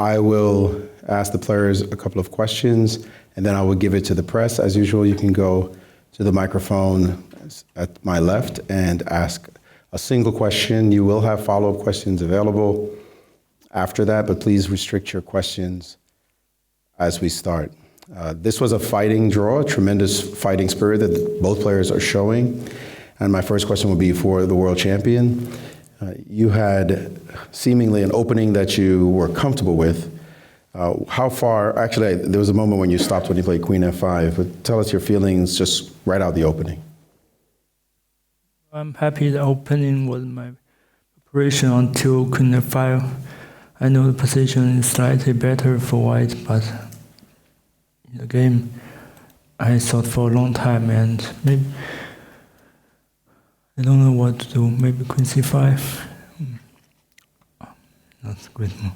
I will ask the players a couple of questions, and then I will give it to the press. As usual, you can go to the microphone at my left and ask a single question. You will have follow-up questions available after that, but please restrict your questions as we start. This was a fighting draw, a tremendous fighting spirit that both players are showing. And my first question will be for the world champion. You had seemingly an opening that you were comfortable with. How far, actually, there was a moment when you stopped when you played Queen F5, but tell us your feelings just right out the opening. I'm happy the opening was my preparation until Queen F5. I know the position is slightly better for white, but in the game, I thought for a long time, and maybe I don't know what to do. Maybe Queen C5. That's a good move.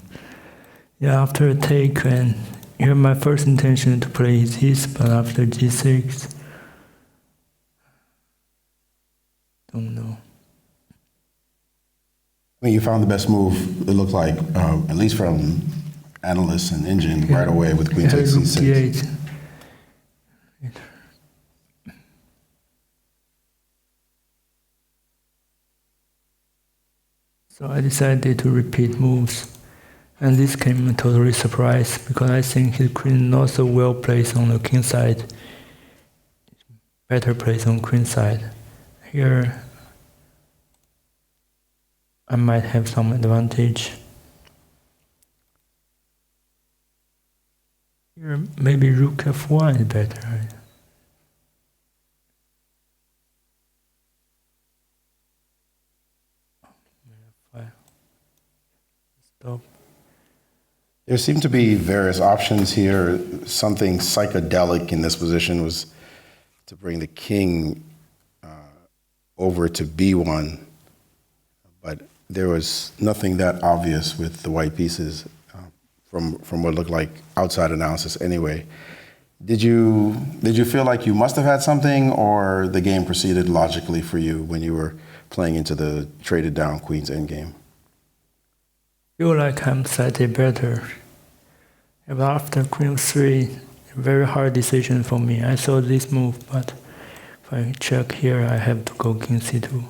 Yeah, after a take, and here my first intention to play is this, but after G6, don't know. I mean, you found the best move, it looked like, at least from analysts and engine, right away with Queen takes C6. So I decided to repeat moves, and this came a totally surprise because I think his queen not so well placed on the king side, better placed on queen side. Here, I might have some advantage. Here, maybe rook f1 is better. Stop. There seem to be various options here. Something psychedelic in this position was to bring the king over to b1, but there was nothing that obvious with the white pieces from what looked like outside analysis anyway. Did you feel like you must have had something, or the game proceeded logically for you when you were playing into the traded down queen's endgame? Feel like I'm slightly better. But after Queen 3, very hard decision for me. I saw this move, but if I check here, I have to go King C2.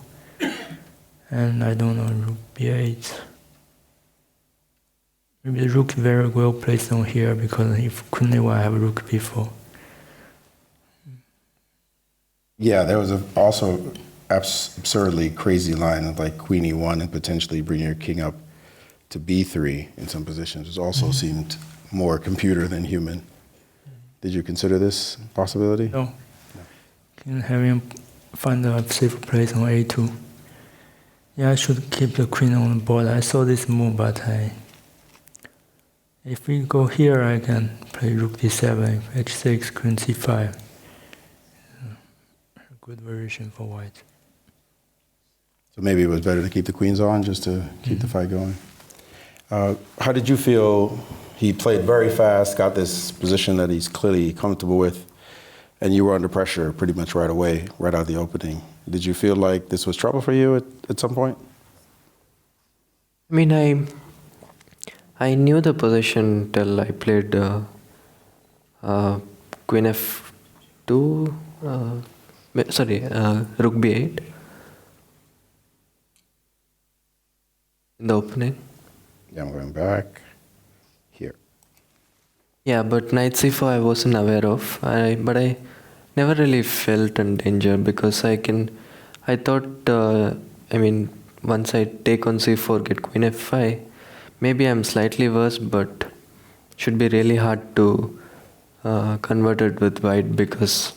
And I don't know, Rook B8. Maybe the Rook is very well placed on here because if Queen A1, I have Rook B4. Yeah, there was also absurdly crazy line of like Queen E1 and potentially bringing your king up to B3 in some positions, which also seemed more computer than human. Did you consider this possibility? No. Can have him find a safe place on A2. Yeah, I should keep the queen on the board. I saw this move, but if we go here, I can play Rook D7, H6, Queen C5. A good variation for white. So maybe it was better to keep the queens on just to keep the fight going. How did you feel? He played very fast, got this position that he's clearly comfortable with, and you were under pressure pretty much right away, right out of the opening. Did you feel like this was trouble for you at some point? I mean, I knew the position till I played Queen F2, Rook B8 in the opening. Yeah, I'm going back here. Yeah, but Knight C4 I wasn't aware of. But I never really felt in danger because I thought, once I take on C4, get Queen F5, maybe I'm slightly worse, but should be really hard to convert it with white because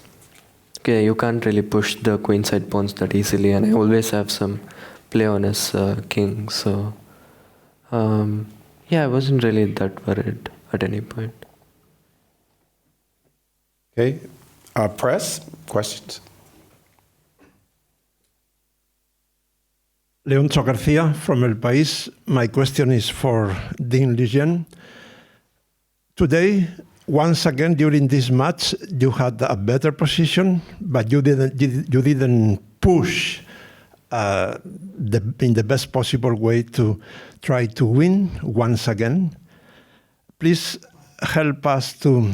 you can't really push the queenside pawns that easily, and I always have some play on his king, so I wasn't really that worried at any point. Okay, press, questions? Leoncho Garcia from El País. My question is for Ding Liren. Today, once again during this match, you had a better position, but you didn't push in the best possible way to try to win once again. please help us to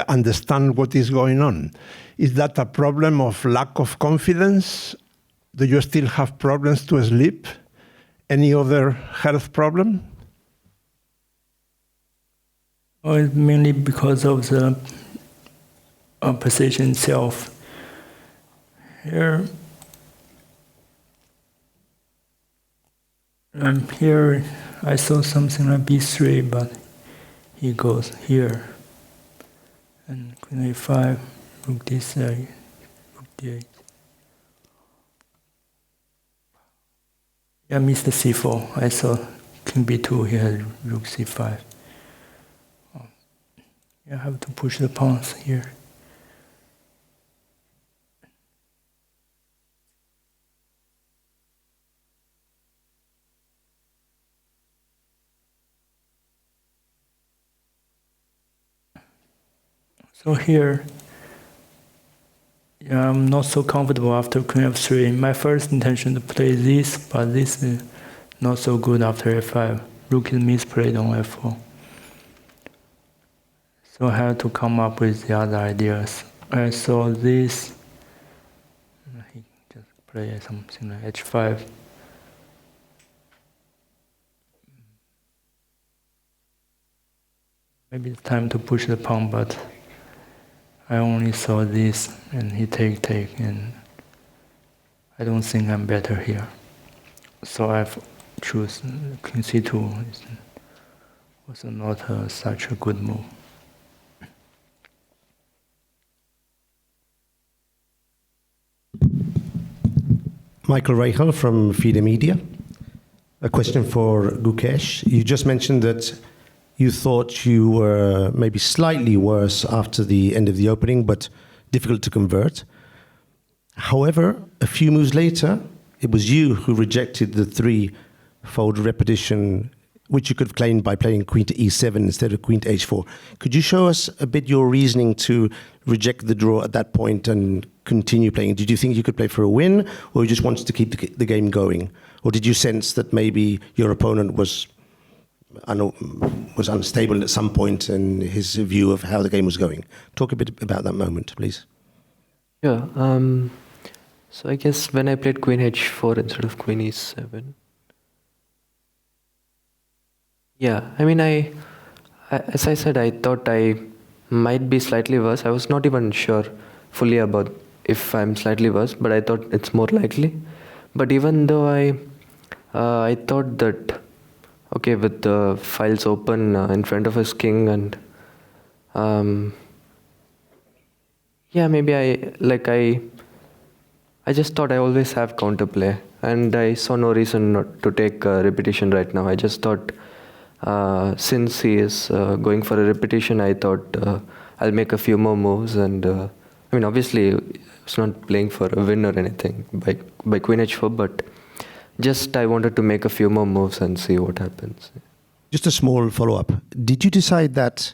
understand what is going on. Is that a problem of lack of confidence? Do you still have problems to sleep? Any other health problem? Oh, it's mainly because of the position itself. Here, here I saw something like B3, but he goes here. And Queen A5, Rook D7, Rook D8. Yeah, missed the C4. I saw King B2, he had Rook C5. Oh. Yeah, I have to push the pawns here. So here, yeah, I'm not so comfortable after Queen F3. My first intention to play this, but this is not so good after F5. Rook is misplayed on F4. So I had to come up with the other ideas. I saw this. He just play something like H5. Maybe it's time to push the pawn, but I only saw this, and he take, and I don't think I'm better here. So I've choose King C2. It's also not such a good move. Michael Reichel from FIDE Media. A question for Gukesh. You just mentioned that you thought you were maybe slightly worse after the end of the opening, but difficult to convert. However, a few moves later, it was you who rejected the three-fold repetition, which you could have claimed by playing Queen to E7 instead of Queen to H4. Could you show us a bit your reasoning to reject the draw at that point and continue playing? Did you think you could play for a win, or you just wanted to keep the game going? Or did you sense that maybe your opponent was unstable at some point in his view of how the game was going? Talk a bit about that moment, please. Yeah. So I guess when I played Queen H4 instead of Queen E7. Yeah, I mean, as I said, I thought I might be slightly worse. I was not even sure fully about if I'm slightly worse, but I thought it's more likely. But even though I thought that, okay, with the files open in front of his king, and yeah, maybe I just thought I always have counterplay, and I saw no reason not to take a repetition right now. I just thought, since he is going for a repetition, I thought I'll make a few more moves, and I mean, obviously, it's not playing for a win or anything by Queen H4, but just I wanted to make a few more moves and see what happens. Just a small follow-up. Did you decide that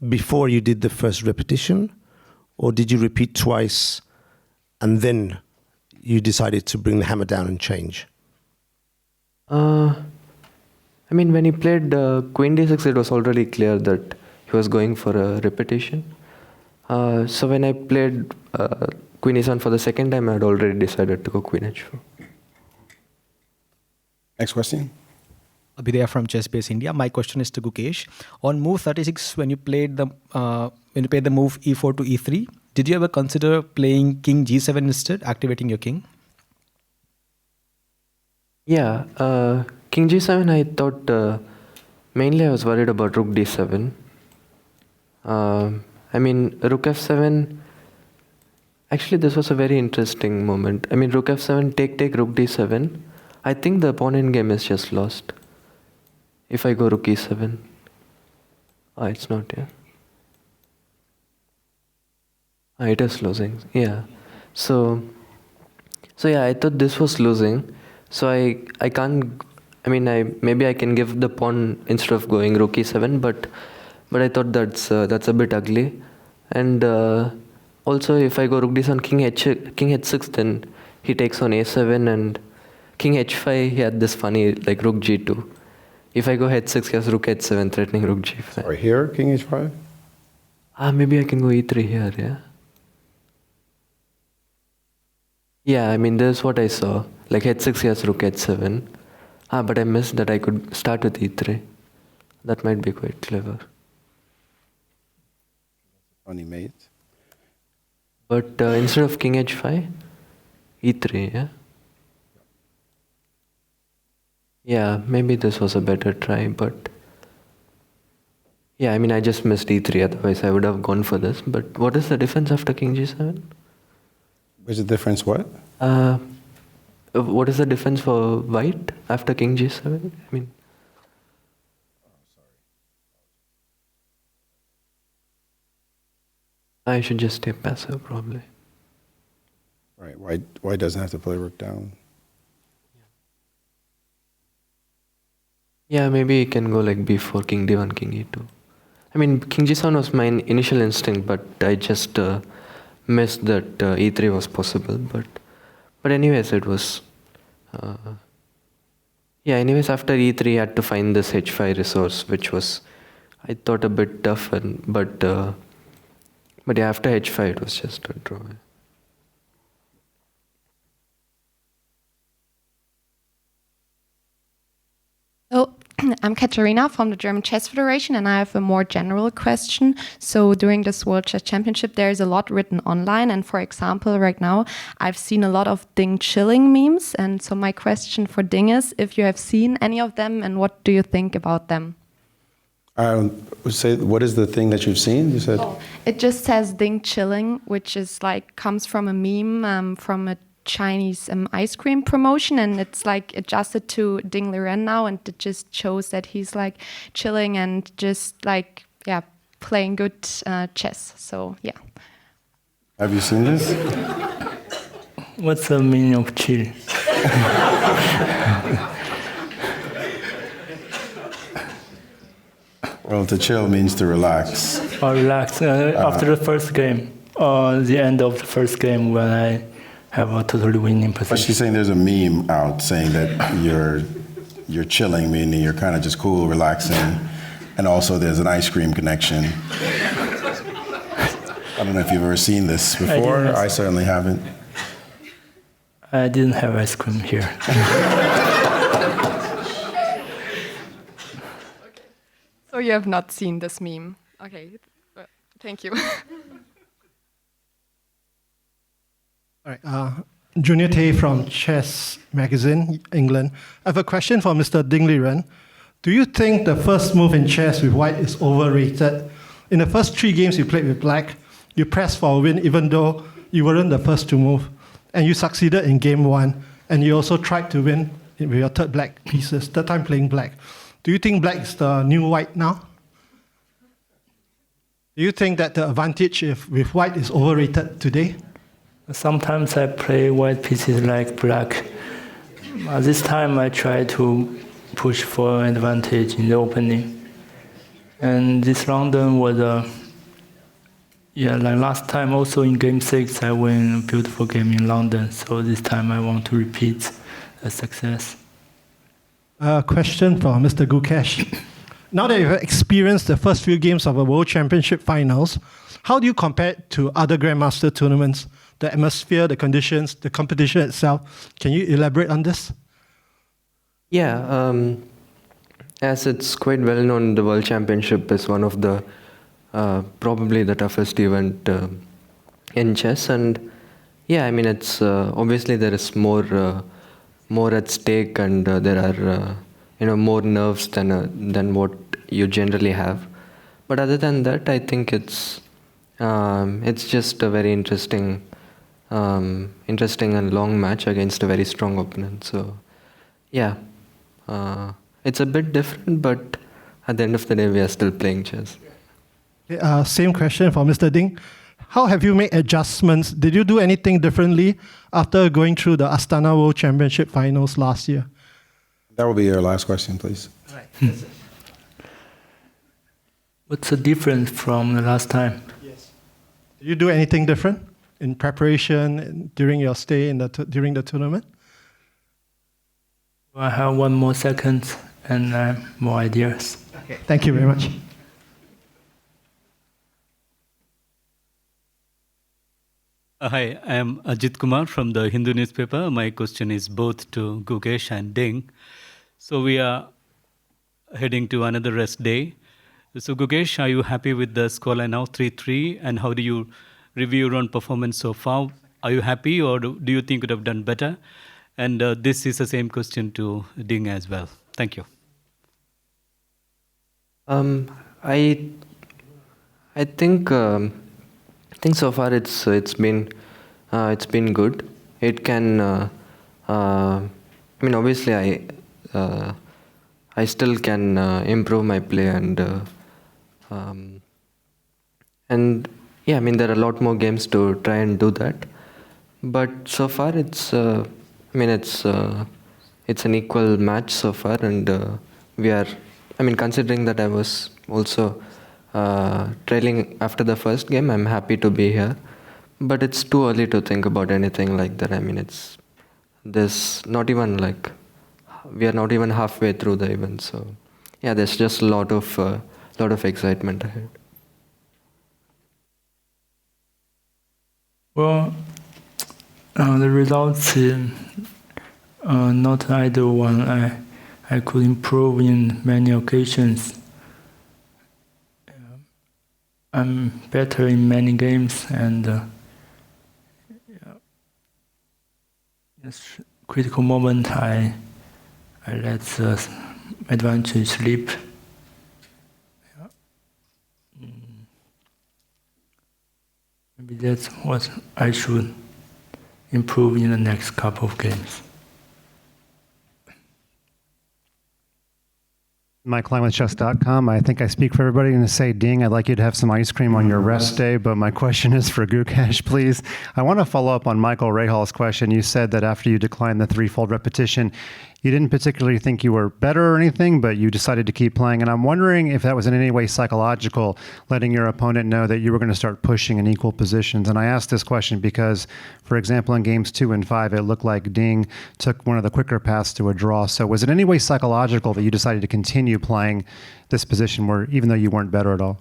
before you did the first repetition, or did you repeat twice and then you decided to bring the hammer down and change? I mean, when he played Queen D6, it was already clear that he was going for a repetition. So when I played Queen E7 for the second time, I had already decided to go Queen H4. Next question. Abhidaya from Chessbase India. My question is to Gukesh. On move 36, when you played the move E4 to E3, did you ever consider playing King G7 instead, activating your king? Yeah, King G7, I thought mainly I was worried about Rook D7. I mean, Rook F7, actually this was a very interesting moment. I mean, Rook F7, take, Rook D7. I think the pawn in game is just lost. If I go Rook E7. It's not, yeah. It is losing, yeah. So yeah, I thought this was losing. So I can't, I mean, maybe I can give the pawn instead of going Rook E7, but I thought that's a bit ugly. And also if I go Rook D7, King H6, then he takes on A7, and King H5, he had this funny like Rook G2. If I go h6, he has rook h7, threatening rook g5. Right here, king h5? Maybe I can go e3 here, yeah? Yeah, I mean, this is what I saw. Like h6, he has rook h7. But I missed that I could start with e3. That might be quite clever. Funny mate. But instead of king h5, e3, yeah? Yeah, maybe this was a better try, but... Yeah, I mean, I just missed e3, otherwise I would have gone for this. But what is the defense after king g7? What's the difference, what? What is the defense for white after king g7? I mean... I should just stay passive, probably. Right, white doesn't have to play rook down. Yeah, maybe you can go like b4, king d1, king e2. I mean, king g7 was my initial instinct, but I just missed that e3 was possible. But anyways, it was... yeah, anyways, after e3, I had to find this h5 resource, which was, I thought, a bit tough. But yeah, after h5, it was just a draw. So I'm Katerina from the German Chess Federation, and I have a more general question. So during this World Chess Championship, there is a lot written online. And for example, right now, I've seen a lot of Ding chilling memes. And so my question for Ding is, if you have seen any of them, and what do you think about them? I would say, what is the thing that you've seen? You said It just says Ding chilling, which is like, comes from a meme from a Chinese ice cream promotion, and it's like adjusted to Ding Liren now, and it just shows that he's like chilling and just like, yeah, playing good chess. So yeah. Have you seen this? What's the meaning of chill? Well, to chill means to relax. Or relax after the first game, or the end of the first game when I have a totally winning But position. she's saying there's a meme out saying that you're chilling, meaning you're kind of just cool, relaxing, and also there's an ice cream connection. I don't know if you've ever seen this before. I certainly haven't. I didn't have ice cream here. So you have not seen this meme. Okay, thank you. All right. Junior Tay from Chess Magazine, England. I have a question for Mr. Ding Liren. Do you think the first move in chess with white is overrated? In the first 3 games you played with black, you pressed for a win even though you weren't the first to move. And you succeeded in game 1. And you also tried to win with your third black pieces, third time playing black. Do you think black is the new white now? Do you think that the advantage with white is overrated today? Sometimes I play white pieces like black. This time I try to push for advantage in the opening. And this London was like last time also in game 6 I win a beautiful game in London. So this time I want to repeat the success. A question for Mr. Gukesh. Now that you've experienced the first few games of a World Championship finals, how do you compare it to other Grandmaster tournaments? The atmosphere, the conditions, the competition itself. Can you elaborate on this? Yeah, as it's quite well known, the World Championship is one of the probably the toughest event in chess, and yeah, I mean it's obviously there is more at stake, and there are more nerves than what you generally have. But other than that, I think it's just a very interesting and long match against a very strong opponent. So, yeah, it's a bit different, but at the end of the day, we are still playing chess. Same question for Mr. Ding. How have you made adjustments? Did you do anything differently after going through the Astana World Championship finals last year? That will be your last question, please. What's the difference from the last time? Yes. Did you do anything different in preparation during your stay during the tournament? I have 1 more second and more ideas. Okay, thank you very much. Hi, I am Ajit Kumar from the Hindu newspaper. My question is both to Gukesh and Ding. So we are heading to another rest day. So Gukesh, are you happy with the scoreline now, 3-3? And how do you review your own performance so far? Are you happy, or do you think you could have done better? And this is the same question to Ding as well. Thank you. I think so far it's been good. It can I mean, obviously I still can improve my play, and yeah, I mean, there are a lot more games to try and do that. But so far it's it's an equal match so far, and we are, I mean, considering that I was also trailing after the first game, I'm happy to be here. But it's too early to think about anything like that. I mean, there's not even we are not even halfway through the event. So yeah, there's just a lot of excitement ahead. Well, the results not ideal one. I could improve in many occasions. I'm better in many games, and yes, critical moment I let the advantage slip. Maybe that's what I should improve in the next couple of games. Mike Klein with chess.com. I think I speak for everybody and to say, Ding, I'd like you to have some ice cream on your rest day, but my question is for Gukesh, please. I want to follow up on Michael Rahal's question. You said that after you declined the threefold repetition, you didn't particularly think you were better or anything, but you decided to keep playing. And I'm wondering if that was in any way psychological, letting your opponent know that you were going to start pushing in equal positions. And I asked this question because, for example, in games 2 and 5, it looked like Ding took one of the quicker paths to a draw. So was it in any way psychological that you decided to continue playing this position where, even though you weren't better at all?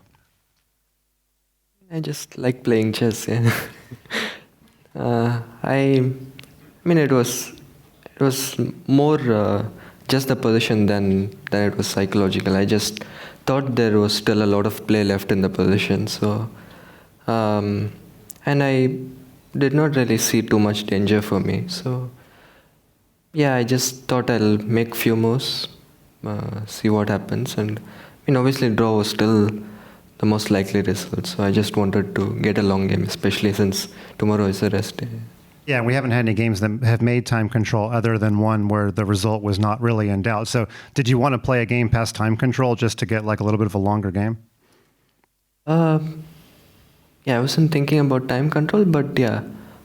I just like playing chess. Yeah. I mean, it was more just the position than it was psychological. I just thought there was still a lot of play left in the position. So, and I did not really see too much danger for me. So, yeah, I just thought I'll make few moves, see what happens. And I mean, obviously, draw was still the most likely result. So I just wanted to get a long game, especially since tomorrow is a rest day. Yeah, we haven't had any games that have made time control other than one where the result was not really in doubt. So did you want to play a game past time control just to get like a little bit of a longer game? Yeah, I wasn't thinking about time control, but yeah,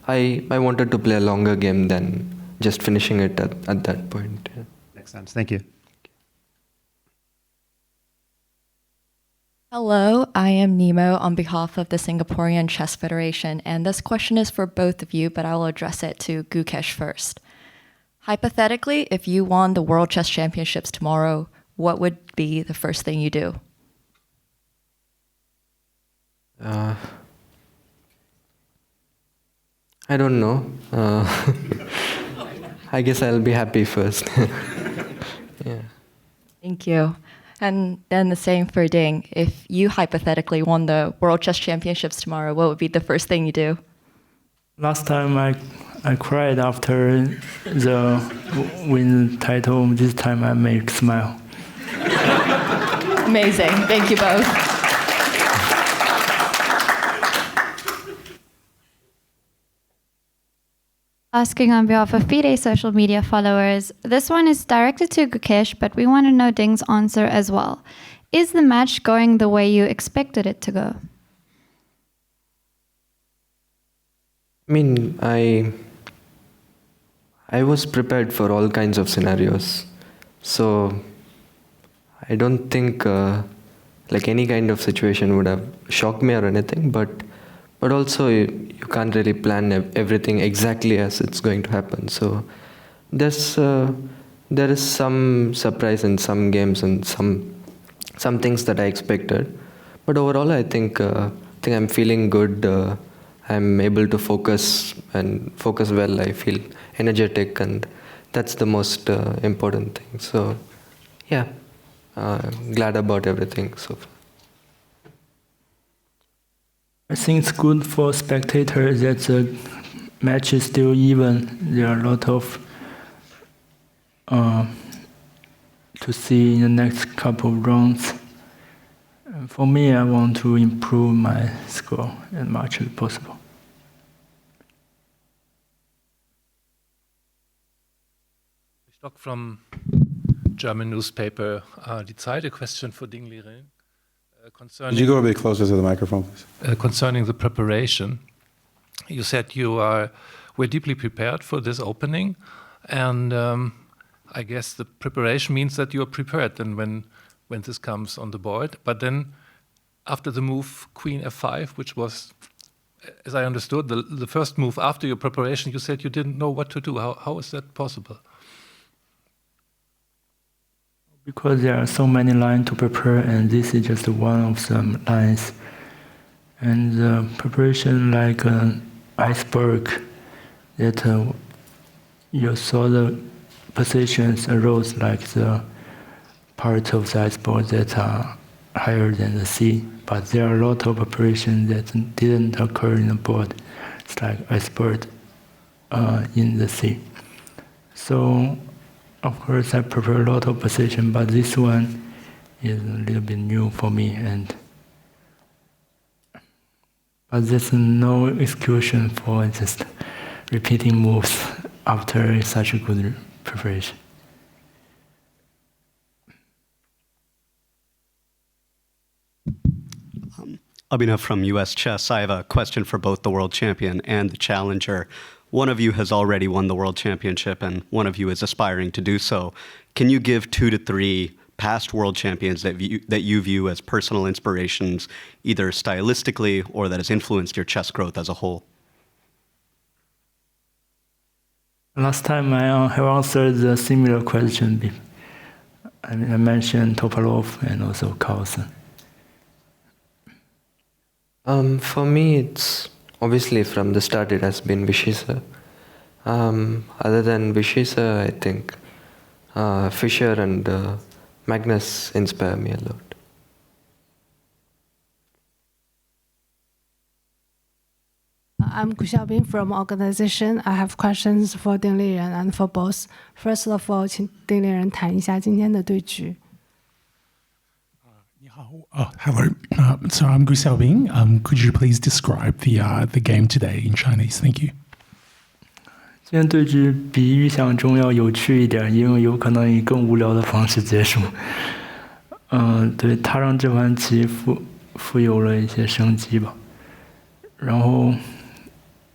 I wanted to play a longer game than just finishing it at that point. Yeah. Makes sense. Thank you. Hello, I am Nemo on behalf of the Singaporean Chess Federation, and this question is for both of you, but I will address it to Gukesh first. Hypothetically, if you won the World Chess Championships tomorrow, what would be the first thing you do? I don't know. I guess I'll be happy first. Yeah. Thank you. And then the same for Ding. If you hypothetically won the World Chess Championships tomorrow, what would be the first thing you do? Last time I cried after the win title. This time I make smile. Amazing. Thank you both. Asking on behalf of FIDE social media followers, this one is directed to Gukesh, but we want to know Ding's answer as well. Is the match going the way you expected it to go? I mean, I was prepared for all kinds of scenarios, so I don't think like any kind of situation would have shocked me or anything, but also you can't really plan everything exactly as it's going to happen. So there's there is some surprise in some games and some things that I expected. But overall, I think I'm feeling good. I'm able to focus well. I feel energetic, and that's the most important thing. So, yeah, glad about everything so far. I think it's good for spectators that the match is still even. There are a lot of to see in the next couple of rounds. And for me, I want to improve my score as much as possible. Stock from German newspaper Die Zeit. A question for Ding Liren. Could you go a bit closer to the microphone, please? Concerning the preparation, you said you were deeply prepared for this opening, and I guess the preparation means that you are prepared then when this comes on the board. But then after the move Queen F5, which was, as I understood, the first move after your preparation, you said you didn't know what to do. How is that possible? Because there are so many lines to prepare, and this is just one of the lines. And the preparation like an iceberg, that you saw the positions arose like the part of the iceberg that are higher than the sea. But there are a lot of operations that didn't occur in the board. It's like iceberg in the sea. So, of course, I prepare a lot of position, but this one is a little bit new for me. But there's no excuse for just repeating moves after such a good preparation. Abhinav from US Chess. I have a question for both the world champion and the challenger. One of you has already won the world championship, and one of you is aspiring to do so. Can you give 2 to 3 past world champions that you view as personal inspirations, either stylistically or that has influenced your chess growth as a whole? Last time I have answered a similar question. I mentioned Topalov and also Carlsen. For me, it's obviously from the start it has been Vishy sir. Other than Vishy sir, I think Fischer and Magnus inspire me a lot. I'm Gu Xiaobing from organization. I have questions for Ding Liren and for both. First of all, 请丁立人谈一下今天的对局。 Hello. So I'm Gu Xiaobing. Could you please describe the game today in Chinese? Thank you. 今天对局比预想中要有趣一点，因为有可能以更无聊的方式结束。对，他让这盘棋富有了一些生机吧。然后，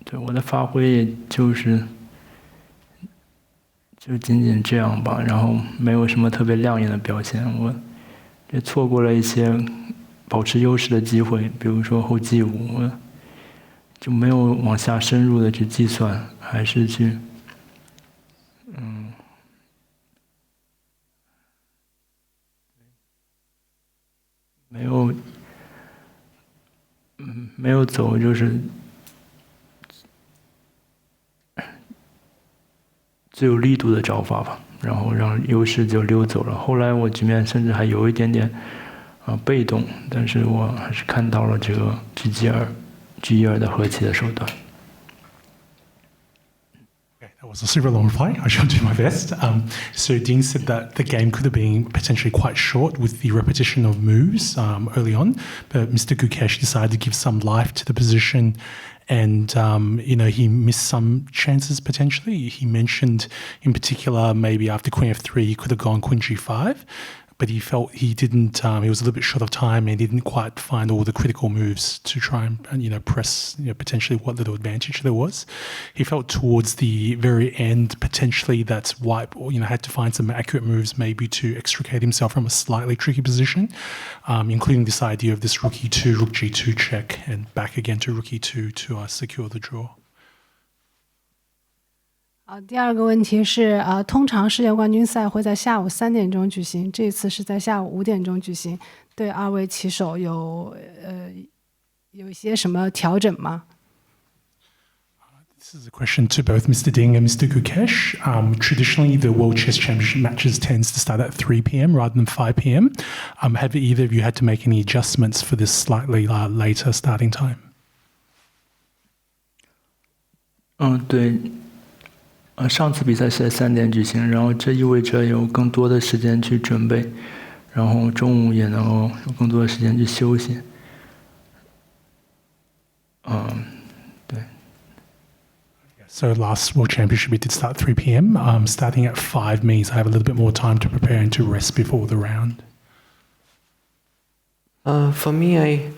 对我的发挥也就仅仅这样吧，然后没有什么特别亮眼的表现。我也错过了一些保持优势的机会，比如说后G5，我就没有往下深入的去计算，还是去没有走就是最有力度的招法吧，然后让优势就溜走了。后来我局面甚至还有一点点被动，但是我还是看到了这个G1的和棋的手段。 That was a super long reply. I shall do my best. So Ding said that the game could have been potentially quite short with the repetition of moves early on, but Mr. Gukesh decided to give some life to the position, and he missed some chances potentially. He mentioned, in particular, maybe after Queen F3, he could have gone Queen G5. But he felt he didn't, he was a little bit short of time and he didn't quite find all the critical moves to try and press potentially what little advantage there was. He felt towards the very end, potentially that White had to find some accurate moves maybe to extricate himself from a slightly tricky position, including this idea of this Rook E2, Rook G2 check and back again to Rook E2 to secure the draw. 第二个问题是，通常世界冠军赛会在下午3点钟举行，这次是在下午5点钟举行，对2位棋手有一些什么调整吗？ This is a question to both Mr. Ding and Mr. Gukesh. Traditionally, the World Chess Championship matches tends to start at 3 p.m. rather than 5 p.m. Have either of you had to make any adjustments for this slightly later starting time? 对，上次比赛是在3点举行，然后这意味着有更多的时间去准备，然后中午也能够有更多的时间去休息。对。So last World Championship we did start 3 p.m. Starting at 5 means I have a little bit more time to prepare and to rest before the round. For me,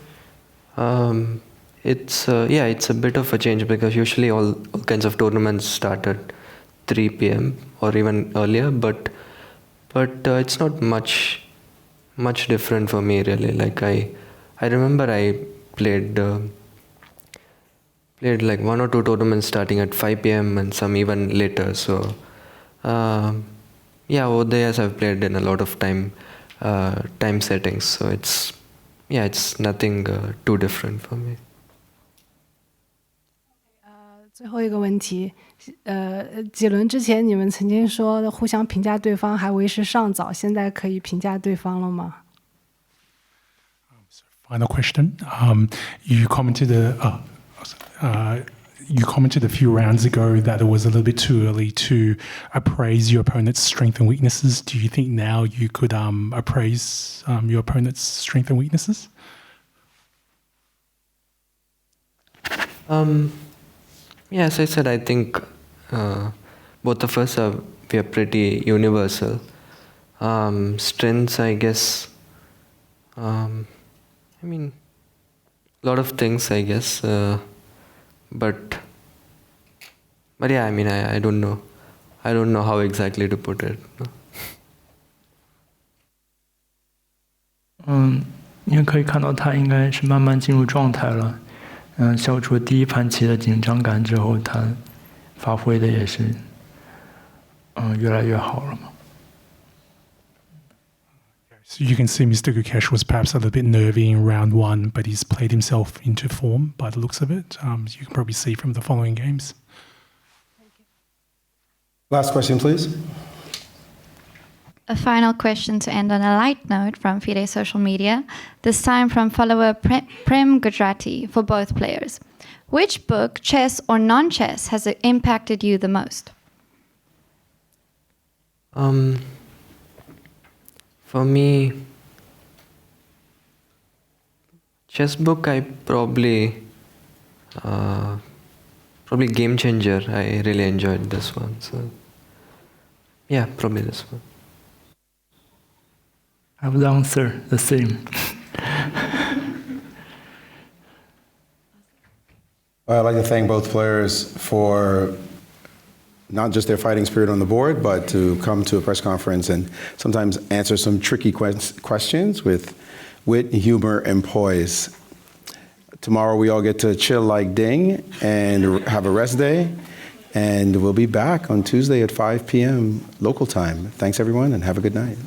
it's a bit of a change because usually all kinds of tournaments start at 3 p.m. or even earlier, but it's not much different for me really. Like I remember I played like 1 or 2 tournaments starting at 5 p.m. and some even later. So over the years I've played in a lot of time settings. So it's nothing too different for me. 最后一个问题，几轮之前你们曾经说互相评价对方还为时尚早，现在可以评价对方了吗？ Final question. You commented a few rounds ago that it was a little bit too early to appraise your opponent's strengths and weaknesses. Do you think now you could appraise your opponent's strengths and weaknesses? As I said, I think both of us we are pretty universal. Strengths, I guess. I mean, a lot of things, I guess. But yeah, I mean, I don't know. I don't know how exactly to put it. 因为可以看到他应该是慢慢进入状态了。消除第一盘棋的紧张感之后，他发挥的也是越来越好了嘛。So you can see Mr. Gukesh was perhaps a little bit nervy in round 1, but he's played himself into form by the looks of it. You can probably see from the following games. Last question, please. A final question to end on a light note from FIDE social media, this time from follower Prem Gujarati for both players. Which book, chess or non-chess, has impacted you the most? For me, chess book, I probably Game Changer. I really enjoyed this one. So yeah, probably this one. I would answer the same. I'd like to thank both players for not just their fighting spirit on the board, but to come to a press conference and sometimes answer some tricky questions with wit, humor, and poise. Tomorrow we all get to chill like Ding and have a rest day, and we'll be back on Tuesday at 5 p.m. local time. Thanks everyone, and have a good night.